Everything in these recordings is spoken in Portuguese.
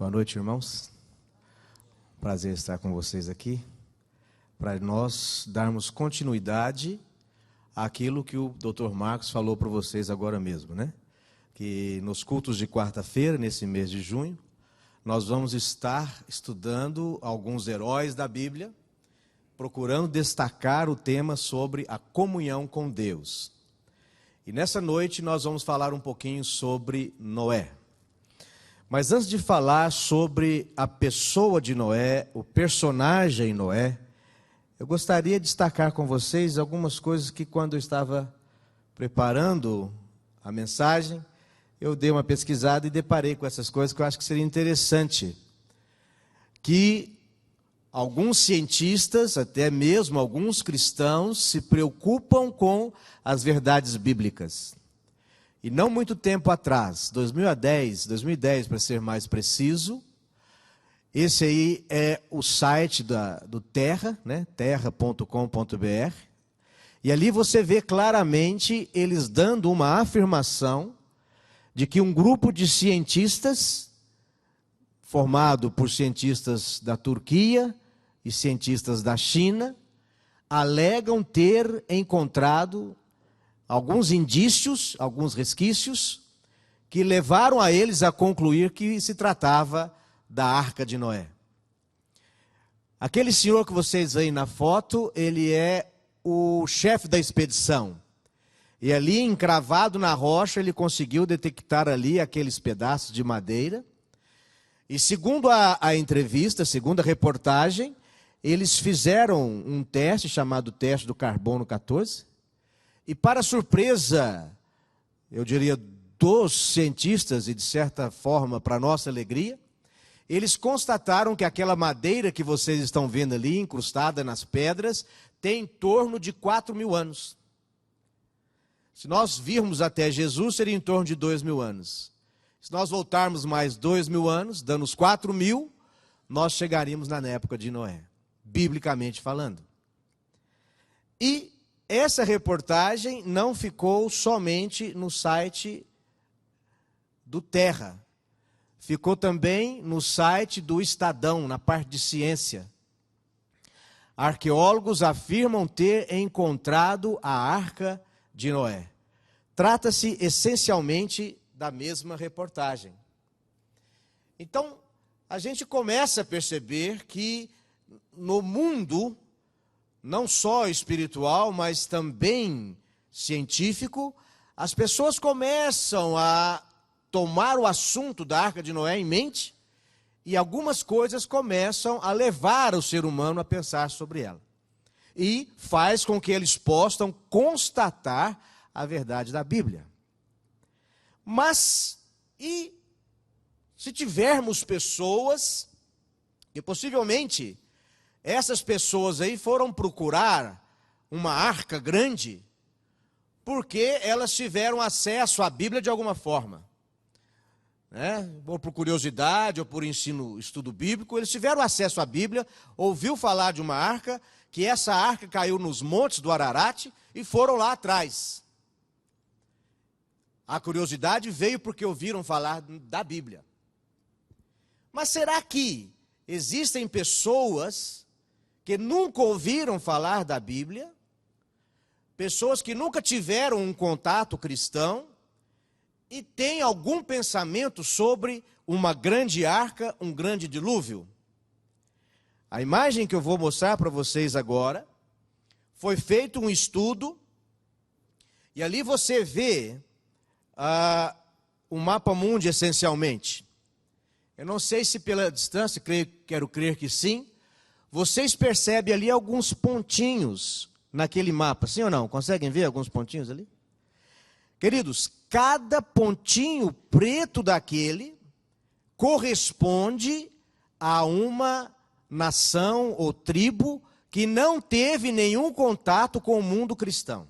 Boa noite, irmãos. Prazer estar com vocês aqui, para nós darmos continuidade àquilo que o Dr. Marcos falou para vocês agora mesmo, né? Que nos cultos de quarta-feira, nesse mês de junho, nós vamos estar estudando alguns heróis da Bíblia, procurando destacar o tema sobre a comunhão com Deus. E nessa noite nós vamos falar um pouquinho sobre Noé. Mas antes de falar sobre a pessoa de Noé, o personagem Noé, eu gostaria de destacar com vocês algumas coisas que quando eu estava preparando a mensagem, eu dei uma pesquisada e deparei com essas coisas que eu acho que seria interessante. Que alguns cientistas, até mesmo alguns cristãos, se preocupam com as verdades bíblicas. E não muito tempo atrás, 2010 para ser mais preciso, esse aí é o site do Terra, né? terra.com.br, e ali você vê claramente eles dando uma afirmação de que um grupo de cientistas, formado por cientistas da Turquia e cientistas da China, alegam ter encontrado alguns indícios, alguns resquícios, que levaram a eles a concluir que se tratava da Arca de Noé. Aquele senhor que vocês veem na foto, ele é o chefe da expedição. E ali, encravado na rocha, ele conseguiu detectar ali aqueles pedaços de madeira. E segundo a entrevista, segundo a reportagem, eles fizeram um teste chamado teste do carbono 14. E para surpresa, eu diria, dos cientistas e de certa forma para nossa alegria, eles constataram que aquela madeira que vocês estão vendo ali, incrustada nas pedras, tem em torno de 4.000 anos. Se nós virmos até Jesus, seria em torno de 2.000 anos. Se nós voltarmos mais 2.000 anos, dando os 4.000, nós chegaríamos na época de Noé, biblicamente falando. E essa reportagem não ficou somente no site do Terra. Ficou também no site do Estadão, na parte de ciência. Arqueólogos afirmam ter encontrado a Arca de Noé. Trata-se essencialmente da mesma reportagem. Então, a gente começa a perceber que no mundo, não só espiritual, mas também científico, as pessoas começam a tomar o assunto da Arca de Noé em mente e algumas coisas começam a levar o ser humano a pensar sobre ela. E faz com que eles possam constatar a verdade da Bíblia. Mas, e se tivermos pessoas que possivelmente essas pessoas aí foram procurar uma arca grande porque elas tiveram acesso à Bíblia de alguma forma, né? Ou por curiosidade, ou por estudo bíblico, eles tiveram acesso à Bíblia, ouviu falar de uma arca, que essa arca caiu nos montes do Ararat e foram lá atrás. A curiosidade veio porque ouviram falar da Bíblia. Mas será que existem pessoas que nunca ouviram falar da Bíblia, pessoas que nunca tiveram um contato cristão e têm algum pensamento sobre uma grande arca, um grande dilúvio? A imagem que eu vou mostrar para vocês agora, foi feito um estudo, e ali você vê o mapa mundi essencialmente. Eu não sei se pela distância, quero crer que sim. Vocês percebem ali alguns pontinhos naquele mapa, sim ou não? Conseguem ver alguns pontinhos ali? Queridos, cada pontinho preto daquele corresponde a uma nação ou tribo que não teve nenhum contato com o mundo cristão.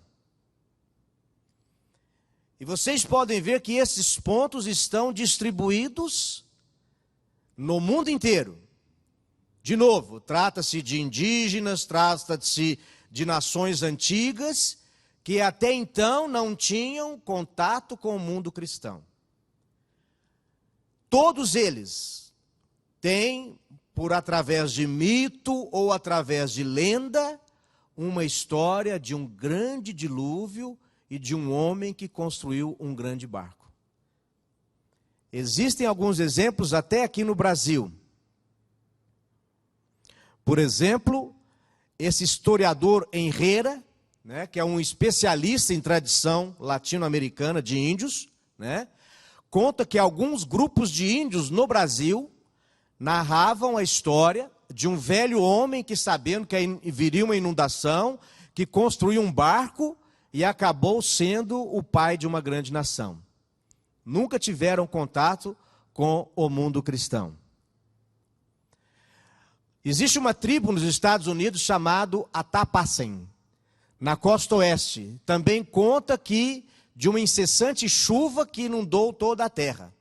E vocês podem ver que esses pontos estão distribuídos no mundo inteiro. De novo, trata-se de indígenas, trata-se de nações antigas que até então não tinham contato com o mundo cristão. Todos eles tem, por através de mito ou através de lenda, uma história de um grande dilúvio e de um homem que construiu um grande barco. Existem alguns exemplos até aqui no Brasil. Por exemplo, esse historiador Herrera, né, que é um especialista em tradição latino-americana de índios, né, conta que alguns grupos de índios no Brasil narravam a história de um velho homem que, sabendo que viria uma inundação, que construiu um barco e acabou sendo o pai de uma grande nação. Nunca tiveram contato com o mundo cristão. Existe uma tribo nos Estados Unidos chamada Atapacem, na costa oeste. Também conta que de uma incessante chuva que inundou toda a terra.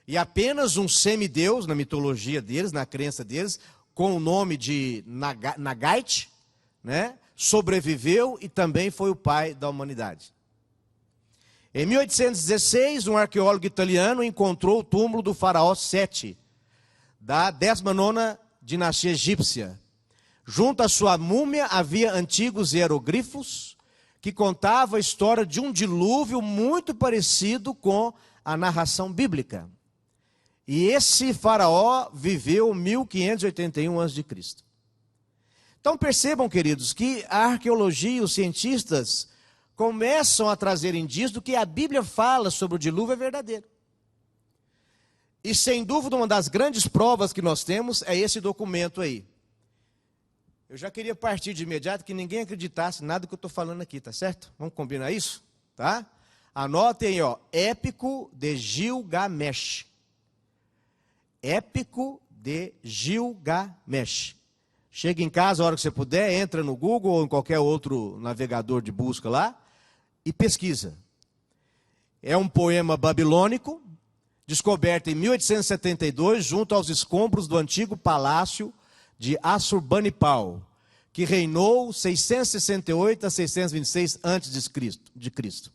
E apenas um semideus, na mitologia deles, na crença deles, com o nome de Nagaite, né, sobreviveu e também foi o pai da humanidade. Em 1816, um arqueólogo italiano encontrou o túmulo do faraó Sete, da 19ª dinastia egípcia. Junto à sua múmia havia antigos hieroglifos que contavam a história de um dilúvio muito parecido com a narração bíblica. E esse faraó viveu 1581 a.C. Então percebam, queridos, que a arqueologia e os cientistas começam a trazer indícios do que a Bíblia fala sobre o dilúvio é verdadeiro. E sem dúvida uma das grandes provas que nós temos é esse documento aí. Eu já queria partir de imediato que ninguém acreditasse nada que eu estou falando aqui, tá certo? Vamos combinar isso? Tá? Anotem aí, ó, Épico de Gilgamesh. Épico de Gilgamesh. Chega em casa a hora que você puder, entra no Google ou em qualquer outro navegador de busca lá e pesquisa. É um poema babilônico, descoberto em 1872, junto aos escombros do antigo palácio de Assurbanipal, que reinou 668 a 626 a.C.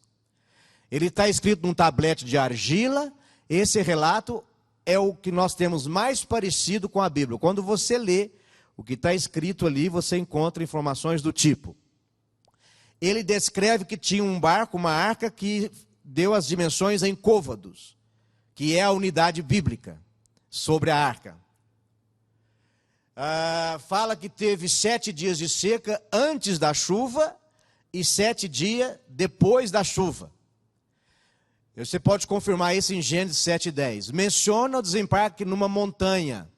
Ele está escrito num tablete de argila. Esse relato é o que nós temos mais parecido com a Bíblia. Quando você lê o que está escrito ali, você encontra informações do tipo. Ele descreve que tinha um barco, uma arca, que deu as dimensões em côvados, que é a unidade bíblica sobre a arca. Fala que teve 7 dias de seca antes da chuva e 7 dias depois da chuva. Você pode confirmar isso em Gênesis 7:10. Menciona o desembarque numa montanha.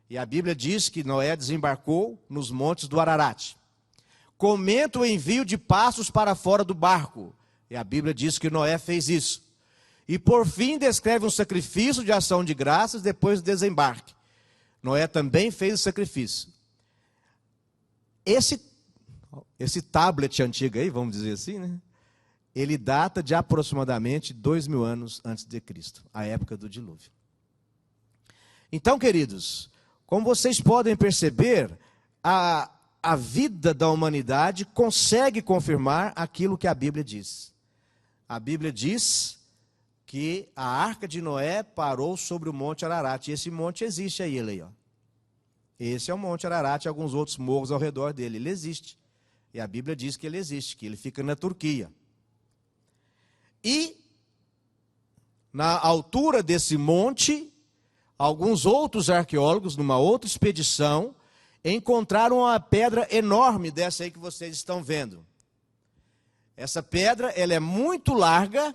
E a Bíblia diz que Noé desembarcou nos montes do Ararat. Comenta o envio de passos para fora do barco. E a Bíblia diz que Noé fez isso. E por fim descreve um sacrifício de ação de graças depois do desembarque. Noé também fez o sacrifício. Esse tablet antigo aí, vamos dizer assim, né? Ele data de aproximadamente 2000 anos antes de Cristo, a época do dilúvio. Então, queridos, como vocês podem perceber, a vida da humanidade consegue confirmar aquilo que a Bíblia diz. A Bíblia diz que a arca de Noé parou sobre o Monte Ararat. E esse monte existe aí, ele aí, ó. Esse é o Monte Ararat e alguns outros morros ao redor dele. Ele existe. E a Bíblia diz que ele existe, que ele fica na Turquia. E, na altura desse monte, alguns outros arqueólogos, numa outra expedição, encontraram uma pedra enorme dessa aí que vocês estão vendo. Essa pedra, ela é muito larga,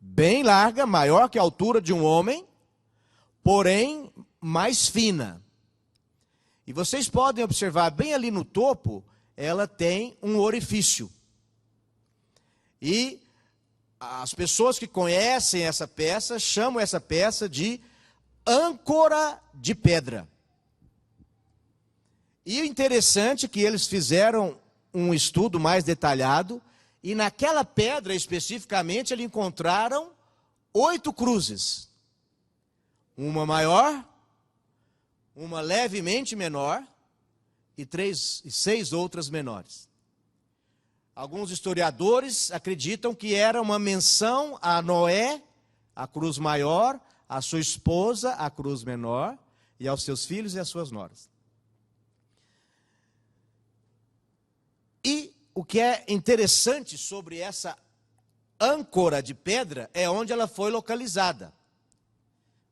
bem larga, maior que a altura de um homem, porém mais fina. E vocês podem observar, bem ali no topo, ela tem um orifício. E as pessoas que conhecem essa peça, chamam essa peça de âncora de pedra. E o interessante é que eles fizeram um estudo mais detalhado, e naquela pedra especificamente eles encontraram 8 cruzes. Uma maior, uma levemente menor e 6 outras menores. Alguns historiadores acreditam que era uma menção a Noé, a cruz maior, a sua esposa, a cruz menor, e aos seus filhos e às suas noras. E o que é interessante sobre essa âncora de pedra é onde ela foi localizada.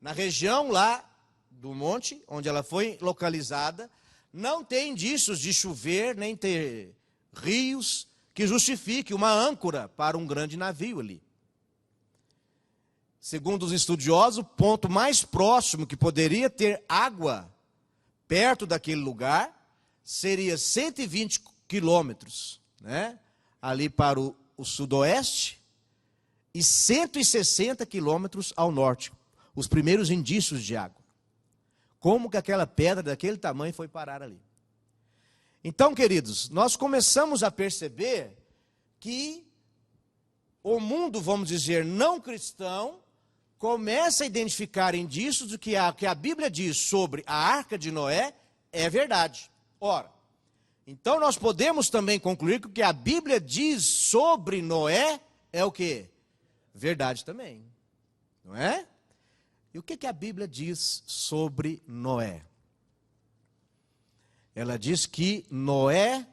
Na região lá do monte, onde ela foi localizada, não tem indícios de chover, nem ter rios que justifique uma âncora para um grande navio ali. Segundo os estudiosos, o ponto mais próximo que poderia ter água perto daquele lugar seria 120 quilômetros, né, ali para o sudoeste, e 160 quilômetros ao norte, os primeiros indícios de água. Como que aquela pedra daquele tamanho foi parar ali? Então, queridos, nós começamos a perceber que o mundo, vamos dizer, não cristão, começa a identificar indícios do que a Bíblia diz sobre a Arca de Noé é verdade. Ora, então nós podemos também concluir que o que a Bíblia diz sobre Noé é o quê? Verdade também, não é? E o que a Bíblia diz sobre Noé? Ela diz que Noé,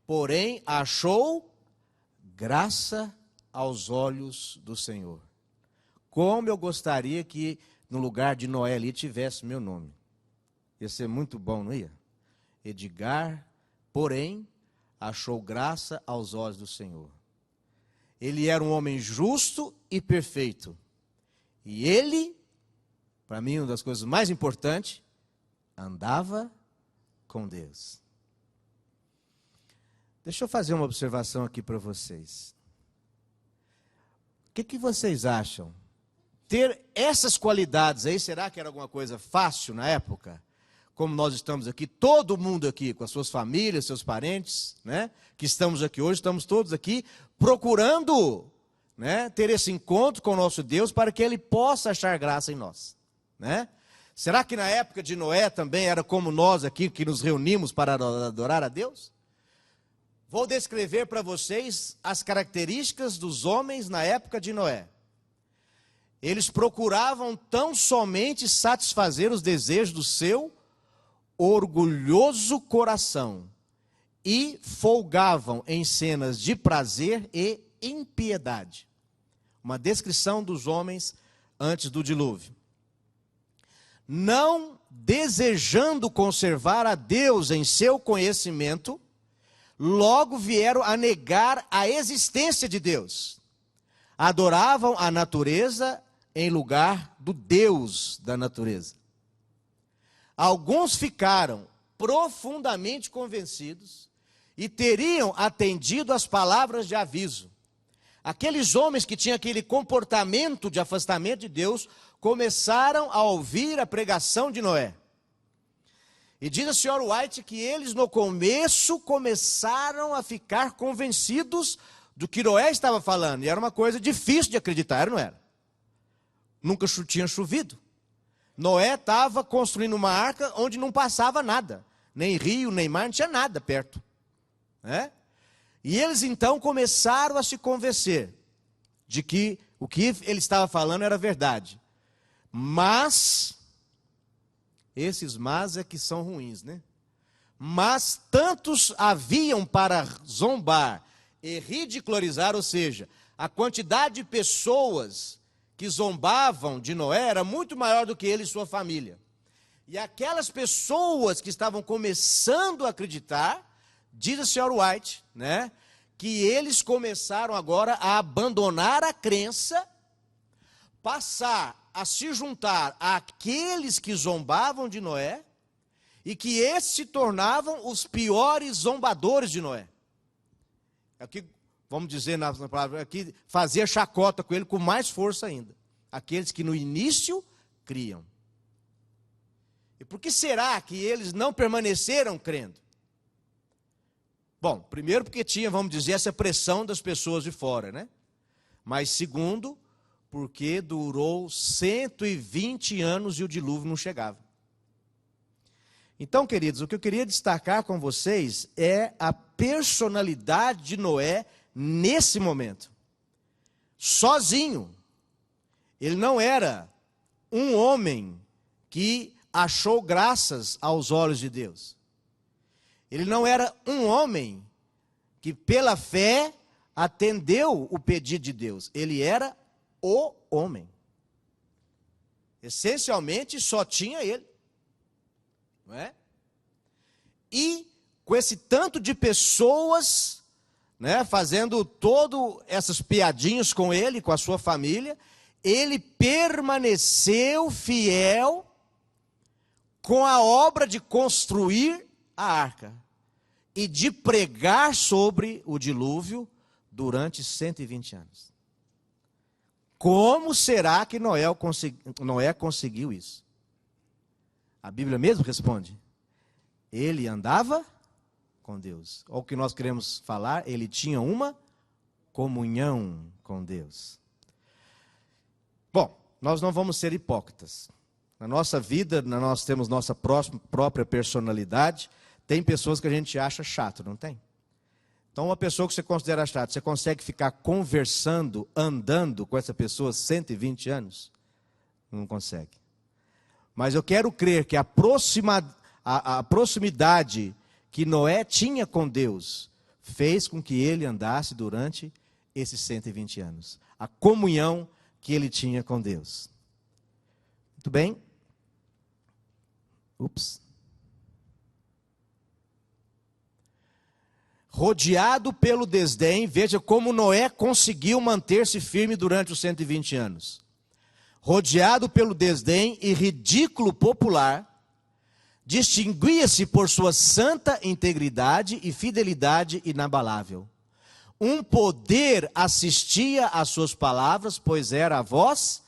porém, achou graça aos olhos do Senhor. Como eu gostaria que no lugar de Noé ali tivesse meu nome. Ia ser muito bom, não ia? Edgar, porém, achou graça aos olhos do Senhor. Ele era um homem justo e perfeito. E ele, para mim, uma das coisas mais importantes, andava com Deus. Deixa eu fazer uma observação aqui para vocês. O que vocês acham? Ter essas qualidades aí, será que era alguma coisa fácil na época? Como nós estamos aqui, todo mundo aqui, com as suas famílias, seus parentes, né, que estamos aqui hoje, estamos todos aqui procurando, né, ter esse encontro com o nosso Deus para que Ele possa achar graça em nós, né? Será que na época de Noé também era como nós aqui, que nos reunimos para adorar a Deus? Vou descrever para vocês as características dos homens na época de Noé. Eles procuravam tão somente satisfazer os desejos do seu orgulhoso coração e folgavam em cenas de prazer e impiedade. Uma descrição dos homens antes do dilúvio. Não desejando conservar a Deus em seu conhecimento, logo vieram a negar a existência de Deus. Adoravam a natureza em lugar do Deus da natureza. Alguns ficaram profundamente convencidos e teriam atendido às palavras de aviso. Aqueles homens que tinham aquele comportamento de afastamento de Deus, começaram a ouvir a pregação de Noé. E diz a senhora White que eles no começo começaram a ficar convencidos do que Noé estava falando. E era uma coisa difícil de acreditar, não era? Nunca tinha chovido. Noé estava construindo uma arca onde não passava nada. Nem rio, nem mar, não tinha nada perto. Né? E eles então começaram a se convencer de que o que ele estava falando era verdade. Mas, esses mas é que são ruins, né? Mas tantos haviam para zombar e ridicularizar, ou seja, a quantidade de pessoas que zombavam de Noé era muito maior do que ele e sua família. E aquelas pessoas que estavam começando a acreditar, diz a senhora White, né, que eles começaram agora a abandonar a crença, passar a se juntar àqueles que zombavam de Noé, e que esses se tornavam os piores zombadores de Noé. Aqui, vamos dizer na palavra, aqui, fazia chacota com ele com mais força ainda. Aqueles que no início criam. E por que será que eles não permaneceram crendo? Bom, primeiro porque tinha, vamos dizer, essa pressão das pessoas de fora, né? Mas segundo, porque durou 120 anos e o dilúvio não chegava. Então, queridos, o que eu queria destacar com vocês é a personalidade de Noé nesse momento. Sozinho. Ele não era um homem que achou graças aos olhos de Deus. Ele não era um homem que, pela fé, atendeu o pedido de Deus. Ele era o homem. Essencialmente, só tinha ele. Não é? E com esse tanto de pessoas, né, fazendo todas essas piadinhas com ele, com a sua família, ele permaneceu fiel com a obra de construir a arca e de pregar sobre o dilúvio durante 120 anos. Como será que Noé conseguiu isso? A Bíblia mesmo responde: ele andava com Deus. Ou o que nós queremos falar, ele tinha uma comunhão com Deus. Bom, nós não vamos ser hipócritas. Na nossa vida, nós temos nossa própria personalidade. Tem pessoas que a gente acha chato, não tem? Então, uma pessoa que você considera chata, você consegue ficar conversando, andando com essa pessoa 120 anos? Não consegue. Mas eu quero crer que a proximidade que Noé tinha com Deus fez com que ele andasse durante esses 120 anos. A comunhão que ele tinha com Deus. Muito bem. Rodeado pelo desdém, veja como Noé conseguiu manter-se firme durante os 120 anos. Rodeado pelo desdém e ridículo popular, distinguia-se por sua santa integridade e fidelidade inabalável. Um poder assistia às suas palavras, pois era a voz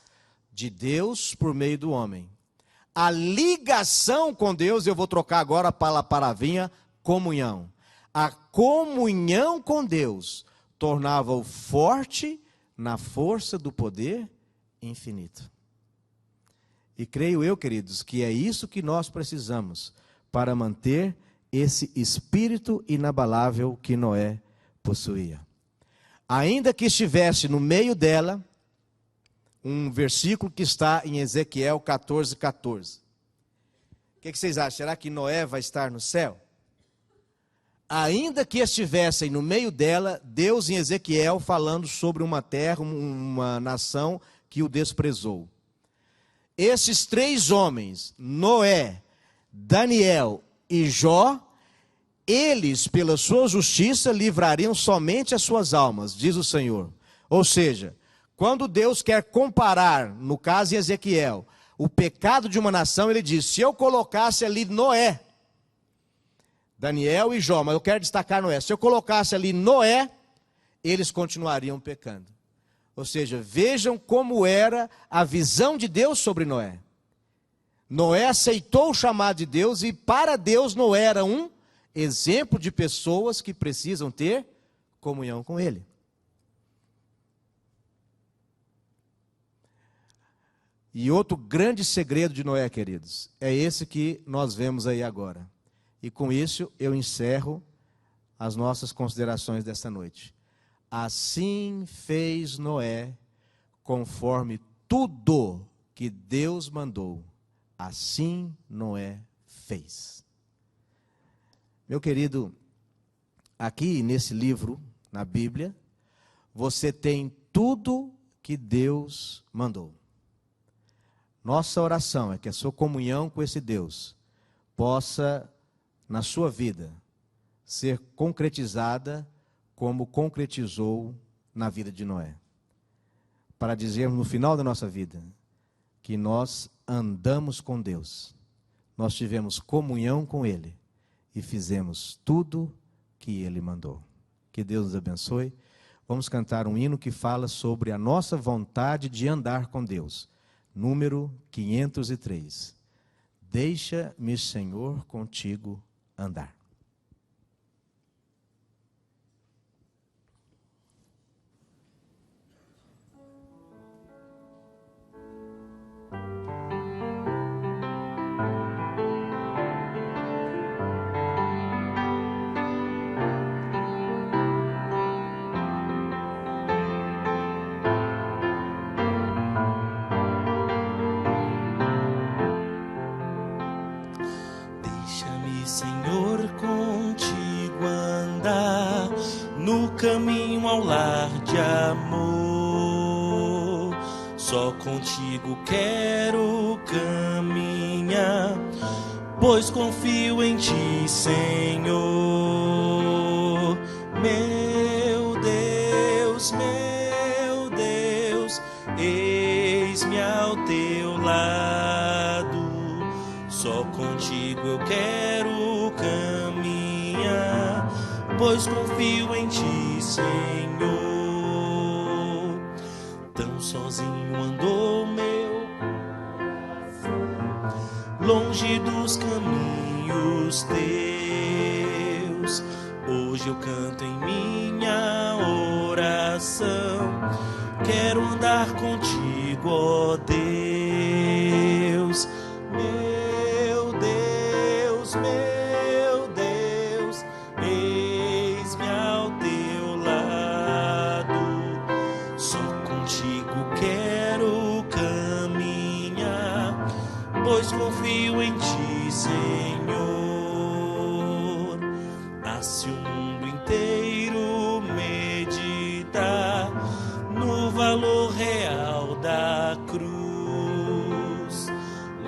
de Deus por meio do homem. A ligação com Deus, eu vou trocar agora para a palavrinha comunhão. A comunhão com Deus tornava-o forte na força do poder infinito. E creio eu, queridos, que é isso que nós precisamos para manter esse espírito inabalável que Noé possuía. Ainda que estivesse no meio dela, um versículo que está em Ezequiel 14:14. O que vocês acham? Será que Noé vai estar no céu? Ainda que estivessem no meio dela, Deus em Ezequiel falando sobre uma terra, uma nação que o desprezou. Esses três homens, Noé, Daniel e Jó, eles, pela sua justiça, livrariam somente as suas almas, diz o Senhor. Ou seja, quando Deus quer comparar, no caso em Ezequiel, o pecado de uma nação, ele diz: se eu colocasse ali Noé, Daniel e Jó, mas eu quero destacar Noé, se eu colocasse ali Noé, eles continuariam pecando. Ou seja, vejam como era a visão de Deus sobre Noé. Noé aceitou o chamado de Deus e para Deus Noé era um exemplo de pessoas que precisam ter comunhão com Ele. E outro grande segredo de Noé, queridos, é esse que nós vemos aí agora. E com isso eu encerro as nossas considerações desta noite. Assim fez Noé, conforme tudo que Deus mandou, assim Noé fez. Meu querido, aqui nesse livro, na Bíblia, você tem tudo que Deus mandou. Nossa oração é que a sua comunhão com esse Deus possa, na sua vida, ser concretizada como concretizou na vida de Noé. Para dizermos no final da nossa vida que nós andamos com Deus, nós tivemos comunhão com Ele e fizemos tudo que Ele mandou. Que Deus nos abençoe. Vamos cantar um hino que fala sobre a nossa vontade de andar com Deus. Número 503. Deixa-me, Senhor, contigo andar. no caminho ao lar de amor. Só contigo quero caminhar, pois confio em ti, Senhor. Meu Deus, eis-me ao teu lado. Só contigo eu quero caminhar, pois confio em ti, Senhor. Tão sozinho andou meu coração, longe dos caminhos teus. Hoje eu canto em minha oração, quero andar contigo, ó Deus. Meu Deus, eis-me ao teu lado. Só contigo quero caminhar, pois confio em ti, Senhor. Ah, se o mundo inteiro meditar no valor real da cruz,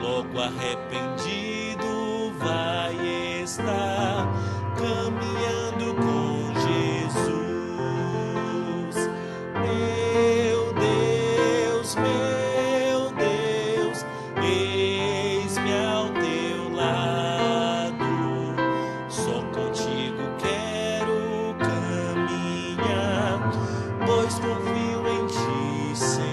logo arrependido vai estar caminhando com Jesus. Meu Deus, eis-me ao teu lado. Só contigo quero caminhar, pois confio em ti, Senhor.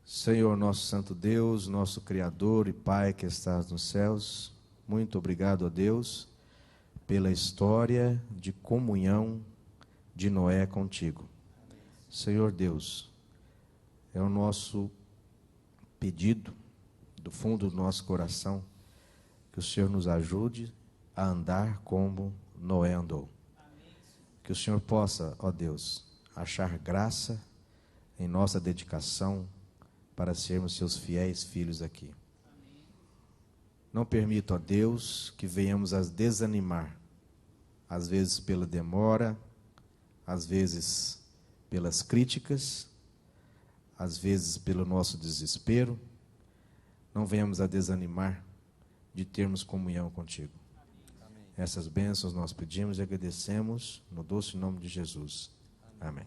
Senhor, nosso santo Deus, nosso Criador e Pai que estás nos céus, muito obrigado a Deus pela história de comunhão de Noé contigo. Senhor Deus, é o nosso pedido do fundo do nosso coração que o Senhor nos ajude a andar como Noé andou. Que o Senhor possa, ó Deus, achar graça em nossa dedicação para sermos seus fiéis filhos aqui. Não permita, ó Deus, que venhamos a desanimar, às vezes pela demora, às vezes pelas críticas, às vezes pelo nosso desespero. Não venhamos a desanimar de termos comunhão contigo. Amém. Essas bênçãos nós pedimos e agradecemos no doce nome de Jesus. Amém.